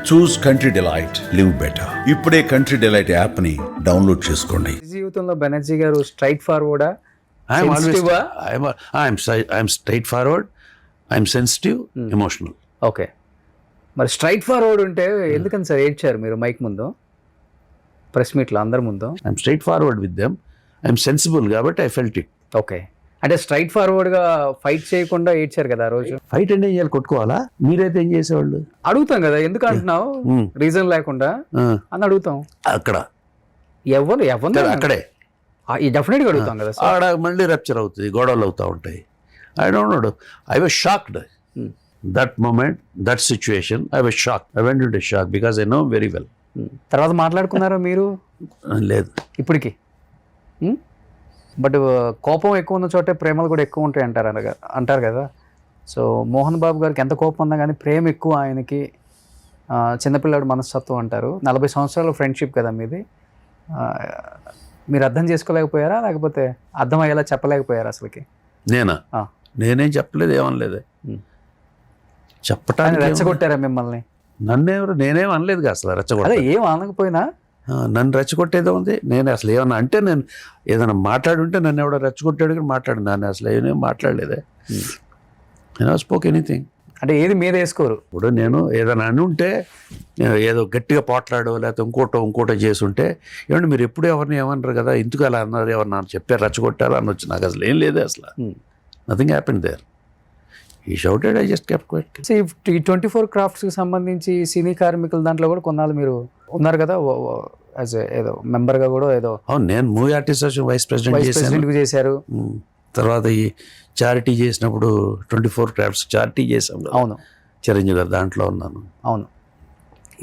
చూస్ country delight, live better. ఇప్పుడే country delight app ని download చేసుకోండి. జీవితంలో బెనర్జీ గారు స్ట్రైట్ ఫార్వర్డా? I'm straightforward, I'm sensitive, emotional. Okay, మరి స్ట్రైట్ ఫార్వర్డ్ ఉంటే ఎందుకని సార్ ఏడ్చారు మీరు మైక్ ముందు, ప్రెస్ మీట్లో అందరి ముందు? I'm straightforward with them. I'm sensible కాబట్టి I felt it. ఓకే, అంటే స్ట్రైట్ ఫార్వర్డ్ గా ఫైట్ చేయకుండా ఏడ్చారు కదా ఆ రోజు. ఫైట్ అంటే ఏం చేయాలి, కొట్టుకోవాలా? మీరైతే ఏం చేసేవాళ్ళు? అడుగుతాం కదా, ఎందుకు అంటున్నావు రీజన్ లేకుండా అని అడుగుతాం. అక్కడ ఎవరు అక్కడే డెఫినెట్ గా అడుగుతాం కదా. ఆడ మళ్ళీ రప్చర్ అవుతుంది, గొడవలు అవుతూ ఉంటాయి. I don't know, I was shocked. That moment, that situation, I was shock. I went into shock because I know very well. తర్వాత మాట్లాడుకున్నారా మీరు? లేదు ఇప్పటికి. బట్ కోపం ఎక్కువ ఉన్న చోటే ప్రేమలు కూడా ఎక్కువ ఉంటాయి అంటారు కదా. సో మోహన్ బాబు గారికి ఎంత కోపం ఉన్నా కానీ ప్రేమ ఎక్కువ ఆయనకి. చిన్నపిల్లాడు మనస్తత్వం అంటారు. 40 సంవత్సరాల ఫ్రెండ్షిప్ కదా మీది. మీరు అర్థం చేసుకోలేకపోయారా, లేకపోతే అర్థమయ్యేలా చెప్పలేకపోయారా అసలుకి? నేనేం చెప్పలేదు, ఏమనలేదు. చెప్పటానికి రెచ్చగొట్టారా మిమ్మల్ని? నేనేం అనలేదు కదా అసలు. రెచ్చగొట్ట ఏం అనకపోయినా నన్ను రెచ్చగొట్టేదో ఉంది. నేను అసలు ఏమన్నా అంటే, నేను ఏదైనా మాట్లాడుంటే నన్ను ఎవడో రెచ్చగొట్టాడు కానీ మాట్లాడు, నన్ను అసలు ఏమేమి మాట్లాడలేదే. నేను స్పోక్ ఎనీథింగ్. అంటే ఏది మీద వేసుకోరు. ఇప్పుడు నేను ఏదైనా అని ఉంటే, ఏదో గట్టిగా పోట్లాడో లేకపోతే ఇంకోటో చేసి ఉంటే, ఏమంటే మీరు ఎప్పుడు ఎవరిని ఏమన్నారు కదా, ఎందుకు అలా అన్నారు, ఎవరు చెప్పారు రెచ్చగొట్టారు అనొచ్చు. నాకు అసలు ఏం లేదే, అసలు nothing happened there. He shouted, I just kept quiet. ఈ 24 క్రాఫ్ట్స్కి సంబంధించి సినీ కార్మికుల దాంట్లో కూడా కొన్నాళ్ళు మీరు ఉన్నారు కదా, యాజ్ ఏదో మెంబర్గా కూడా ఏదో. అవును, నేను మూవీ ఆర్టిస్ట్ వైస్ ప్రెసిడెంట్ చేశారు. తర్వాత ఈ చారిటీ చేసినప్పుడు 24 క్రాఫ్ట్స్ చారిటీ చేసాం. అవును, చిరంజీవి గారు దాంట్లో ఉన్నాను. అవును.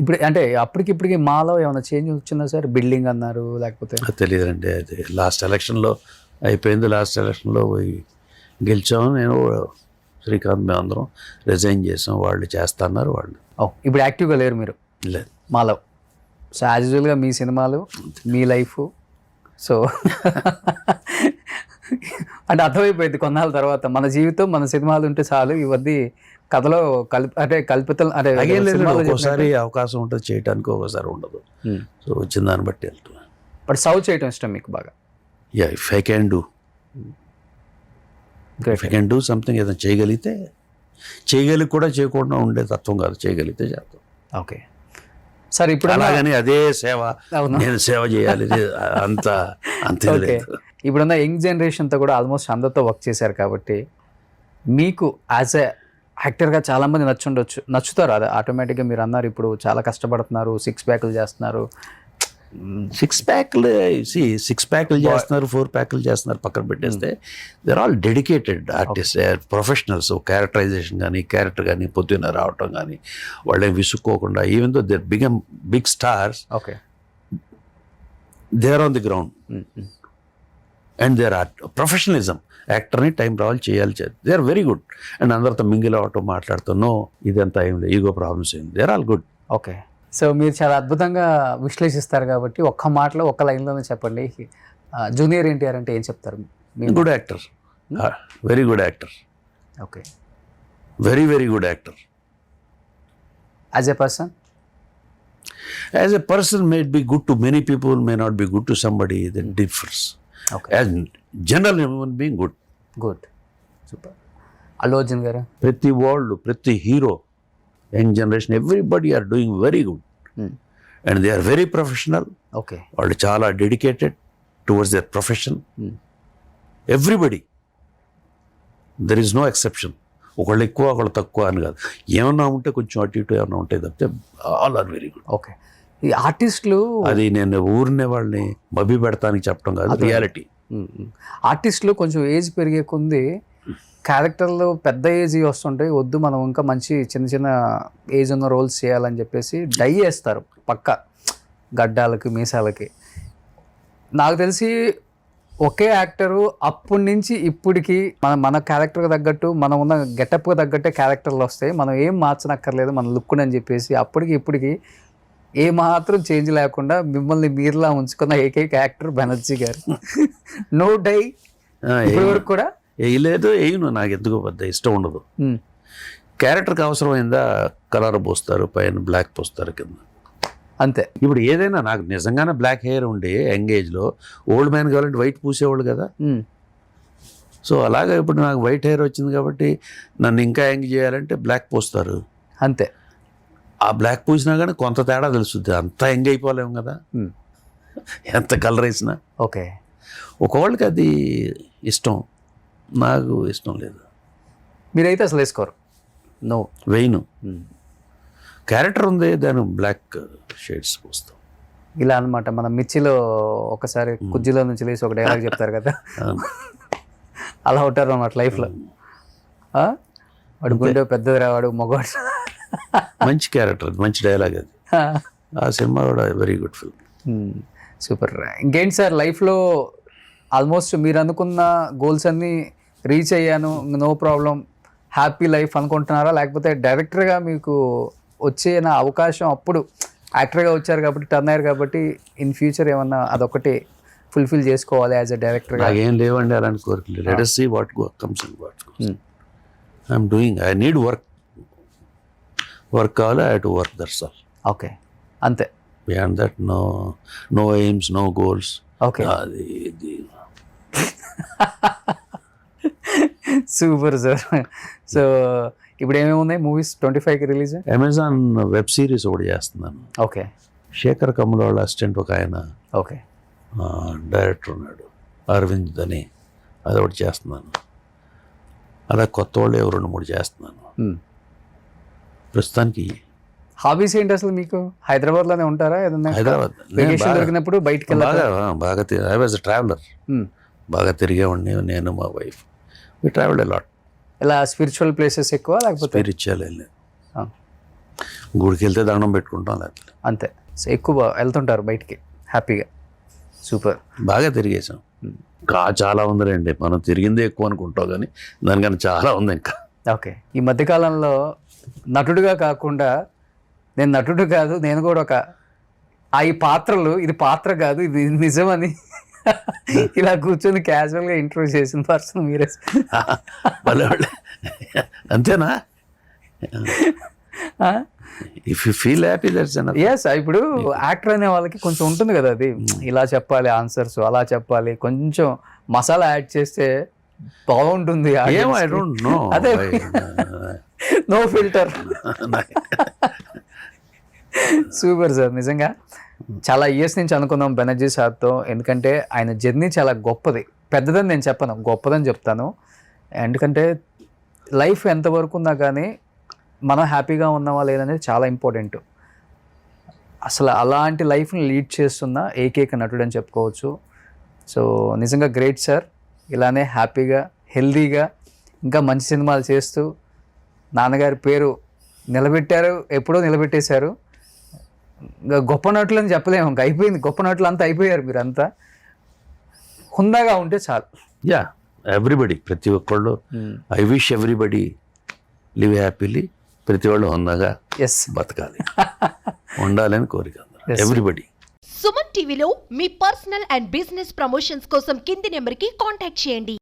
ఇప్పుడు అంటే అప్పటికిప్పటికి మాలో ఏమైనా చేంజ్ వచ్చిందా సార్? బిల్డింగ్ అన్నారు, లేకపోతే తెలియదండి. అది లాస్ట్ ఎలక్షన్లో అయిపోయింది. లాస్ట్ ఎలక్షన్లో పోయి గెలిచాము. నేను శ్రీకాంత్ మేము అందరం రిజైన్ చేసాం. వాళ్ళు చేస్తున్నారు. వాళ్ళు ఇప్పుడు యాక్టివ్గా లేరు మీరు? లేదు మాలో. సో యాజ్ యూజువల్గా మీ సినిమాలు, మీ లైఫ్. సో అంటే అర్థమైపోయింది కొన్నాళ్ళ తర్వాత, మన జీవితం మన సినిమాలు ఉంటే చాలు, ఇవన్నీ కథలో కల్పితం. అంటే ఒకసారి అవకాశం ఉంటుంది చేయడానికి, ఒకసారి ఉండదు. సో వచ్చిన దాన్ని బట్టి వెళ్తున్నాను. బట్ సర్వ్ చేయడం ఇష్టం మీకు బాగా? Yeah, if I can do something, ఏదైనా చేయగలిగితే చేయగలిగి కూడా చేయకుండా ఉండే తత్వం కాదు, చేయగలిగితే చేస్తాం. ఓకే సార్, ఇప్పుడు అలాగని అదే సేవ, నేను సేవ చేయాలి అంత ఇప్పుడున్న యంగ్ జనరేషన్తో కూడా ఆల్మోస్ట్ అందరితో వర్క్ చేశారు కాబట్టి మీకు యాజ్ ఎ యాక్టర్గా చాలామంది నచ్చుతారు. అది ఆటోమేటిక్గా మీరు అన్నారు, ఇప్పుడు చాలా కష్టపడుతున్నారు, 6 ప్యాక్లు చేస్తున్నారు. 6 ప్యాక్లు చేస్తున్నారు, 4 ప్యాక్లు చేస్తున్నారు పక్కన పెట్టేస్తే, there all dedicated artist, professionals. Characterization కానీ, క్యారెక్టర్ కానీ, పొద్దున్న రావటం కానీ, వాళ్ళేం విసుక్కోకుండా, even though there become big stars, they are on the ground and there are professionalism. యాక్టర్ని టైం రావాలి, చేయాలి, they are very good. And అందరితో మింగిల్ అవ్వటం, మాట్లాడుతాం, నో ఇదంతా ఏం లేదు, ఈగో ప్రాబ్లమ్స్ ఏం, they are all good. Okay, so మీరు చాలా అద్భుతంగా విశ్లేషిస్తారు కాబట్టి ఒక్క మాటలో, ఒక్క లైన్లోనే చెప్పండి, జూనియర్ ఎన్టీఆర్ అంటే ఏం చెప్తారు? Good actor, very good actor. Okay, very very good actor. As a person? As a person may be good to many people, may not be good to somebody, that differs. Okay. As general human being, good. Good. Super. Allu Arjun garu? ప్రతి వాళ్ళు, ప్రతి hero, young generation, everybody are doing very good. And they are very professional. Okay, వాళ్ళు చాలా dedicated towards their profession. Everybody, there is no exception. ఒకళ్ళు ఎక్కువ, ఒకళ్ళు తక్కువ అని కాదు. ఏమన్నా ఉంటే కొంచెం అటు ఇటు ఏమన్నా ఉంటాయి తప్పితే all are very good. Okay, ఈ ఆర్టిస్టులు, అది నేను ఊరినే వాళ్ళని మభ్య పెడతానికి చెప్పడం కాదు, రియాలిటీ. ఆర్టిస్టులు కొంచెం ఏజ్ పెరిగే కొంది క్యారెక్టర్లు పెద్ద ఏజ్ వస్తుంటాయి, వద్దు మనం ఇంకా మంచి చిన్న చిన్న ఏజ్ ఉన్న రోల్స్ చేయాలని చెప్పేసి డై చేస్తారు పక్క గడ్డాలకి, మీసాలకి. నాకు తెలిసి ఒకే యాక్టరు అప్పటి నుంచి ఇప్పటికి మన క్యారెక్టర్కి తగ్గట్టు, మనం ఉన్న గెటప్కి తగ్గట్టే క్యారెక్టర్లు వస్తాయి, మనం ఏం మార్చనక్కర్లేదు మన లుక్ని అని చెప్పేసి అప్పటికి ఇప్పటికి ఏ మాత్రం చేంజ్ లేకుండా మిమ్మల్ని మీరులా ఉంచుకున్న ఏకైక యాక్టర్ బెనర్జీ గారు. నో డై ఇప్పటి వరకు కూడా వేయలేదు, వేయను, నాకు ఎందుకు పెద్ద ఇష్టం ఉండదు. క్యారెక్టర్కి అవసరమైందా కలర్ పోస్తారు, పైన బ్లాక్ పోస్తారు కింద. అంతే. ఇప్పుడు ఏదైనా నాకు నిజంగానే బ్లాక్ హెయిర్ ఉండి ఎంగేజ్లో ఓల్డ్ మ్యాన్ కావాలంటే వైట్ పూసేవాళ్ళు కదా. సో అలాగే ఇప్పుడు నాకు వైట్ హెయిర్ వచ్చింది కాబట్టి నన్ను ఇంకా యంగ్ చేయాలంటే బ్లాక్ పోస్తారు. అంతే. ఆ బ్లాక్ పూసినా కానీ కొంత తేడా తెలుస్తుంది, అంతా యంగ్ అయిపోలేము కదా ఎంత కలర్ వేసినా. ఓకే. ఒకవాళ్ళకి అది ఇష్టం, నాకు ఇష్టం లేదు. మీరైతే అసలు వేసుకోరు? నో. వెయ్యను. క్యారెక్టర్ ఉంది, దాని బ్లాక్ షేడ్స్ పోస్తాం. ఇలా అనమాట. మన మిర్చిలో ఒకసారి కుజ్జిలో నుంచి లేచి ఒక డైలాగ్ చెప్తారు కదా, అలా ఉంటారు అన్నమాట లైఫ్లో. వాడు గుండె పెద్దది రావాడు మగవాడు. మంచి క్యారెక్టర్, మంచి డైలాగ్ అది. ఆ సినిమా కూడా వెరీ గుడ్ ఫిల్మ్. సూపర్. ఇంకేంటి సార్ లైఫ్లో ఆల్మోస్ట్ మీరు అనుకున్న గోల్స్ అన్నీ రీచ్ అయ్యాను, నో ప్రాబ్లం, హ్యాపీ లైఫ్ అనుకుంటున్నారా? లేకపోతే డైరెక్టర్గా మీకు వచ్చే అవకాశం, అప్పుడు యాక్టర్గా వచ్చారు కాబట్టి టర్న్ అయ్యారు కాబట్టి ఇన్ ఫ్యూచర్ ఏమన్నా అదొకటి ఫుల్ఫిల్ చేసుకోవాలి యాజ్ ఎ డైరెక్టర్గా? నాకేం లేవండి అలాంటి కోరికలు. Let us see what comes and what goes. I'm doing, I need work కావాలి, I have to work, that's all. Okay, అంతే. Beyond that, no aims, no goals. ఓకే. Super sir. సో ఇప్పుడు ఏమేమి ఉన్నాయి మూవీస్ 25కి రిలీజ్? అమెజాన్ వెబ్ సిరీస్ ఒకటి చేస్తున్నాను. Okay. Sekhar Kammula వాళ్ళ అసిస్టెంట్ ఒక ఆయన ఓకే డైరెక్టర్ ఉన్నాడు, అరవింద్ అని, అది ఒకటి చేస్తున్నాను. అలా కొత్త వాళ్ళు 2-3 చేస్తున్నాను ప్రస్తుతానికి. హాబీస్ ఏంటి అసలు మీకు? హైదరాబాద్లోనే ఉంటారా? ఏదన్నా హైదరాబాద్ వెకేషన్ దొరికినప్పుడు బయటికి వెళ్ళారా? బాగా ఐ వాజ్ ట్రావెలర్, బాగా తిరిగేవాడిని నేను, మా wife. We travelled a lot. ఇలా స్పిరిచువల్ ప్లేసెస్ ఎక్కువ లేకపోతే? స్పిరిచువల్ వెళ్ళలేదు, గుడికి వెళ్తే దండం పెట్టుకుంటాం లేకపోతే అంతే. సో ఎక్కువ వెళ్తుంటారు బయటికి హ్యాపీగా. సూపర్. బాగా తిరిగేసాం. ఇంకా చాలా ఉందిలేండి, మనం తిరిగిందే ఎక్కువ అనుకుంటాం కానీ దానికన్నా చాలా ఉంది ఇంకా. ఓకే. ఈ మధ్యకాలంలో నటుడుగా కాకుండా నేను నటుడు కాదు, నేను కూడా ఒక ఈ పాత్రలు, ఇది పాత్ర కాదు ఇది నిజమని ఇలా కూర్చొని క్యాజువల్గా ఇంటర్వ్యూ చేసిన పర్సన్ మీరే. అంతేనా? If you feel happy that's enough. Yes. ఇప్పుడు యాక్టర్ అనే వాళ్ళకి కొంచెం ఉంటుంది కదా, అది ఇలా చెప్పాలి ఆన్సర్స్, అలా చెప్పాలి, కొంచెం మసాలా యాడ్ చేస్తే బాగుంటుంది. ఏమో ఐ డోంట్ నో. అదే నో ఫిల్టర్. Super sir. నిజంగా చాలా ఇయర్స్ నుంచి అనుకున్నాం బెనర్జీ సార్తో, ఎందుకంటే ఆయన జర్నీ చాలా గొప్పది. పెద్దదని నేను చెప్పను, గొప్పదని చెప్తాను. ఎందుకంటే లైఫ్ ఎంతవరకు ఉన్నా కానీ మనం హ్యాపీగా ఉన్నావా లేదనేది చాలా ఇంపార్టెంట్. అసలు అలాంటి లైఫ్ని లీడ్ చేస్తున్న ఏకైక నటుడు అని చెప్పుకోవచ్చు. సో నిజంగా గ్రేట్ సార్. ఇలానే హ్యాపీగా, హెల్దీగా ఇంకా మంచి సినిమాలు చేస్తూ నాన్నగారి పేరు నిలబెట్టారు, ఎప్పుడో నిలబెట్టేశారు. ఇంకా గొప్ప నటులు అని చెప్పలేము, ఇంకా అయిపోయింది. గొప్ప నటులు అంతా అయిపోయారు. మీరంతా హుందాగా ఉంటే చాలు. యా, ఎవ్రీబడి, ప్రతి ఒక్కళ్ళు. I wish everybody live happily. ప్రతి వాళ్ళు హుందాగా బతకాలి, ఉండాలని కోరిక ఎవ్రీబడి. సుమన్ టీవీలో మీ పర్సనల్ అండ్ బిజినెస్ ప్రమోషన్స్ కోసం కింది నెంబర్కి కాంటాక్ట్ చేయండి.